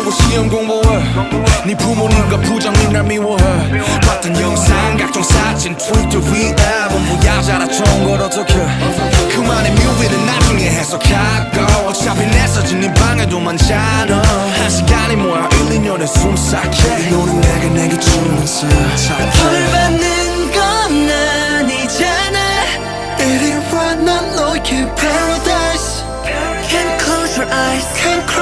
보고 시험 공부해. 네 부모님과 부장님 날 미워해. 봤던 영상 각종 사진 트위터 위에 전부 야자라 좋은 걸 어떡해. 그만의 뮤비는 나중에 해석하고 어차피 내 사진 네 방에도 많잖아. 한 시간이 뭐야 1, 2년에 숨삭해. 너는 내게 주면서 벌 받는 건 아니잖아. 이리 와 난 너의 paradise. Can't close your eyes.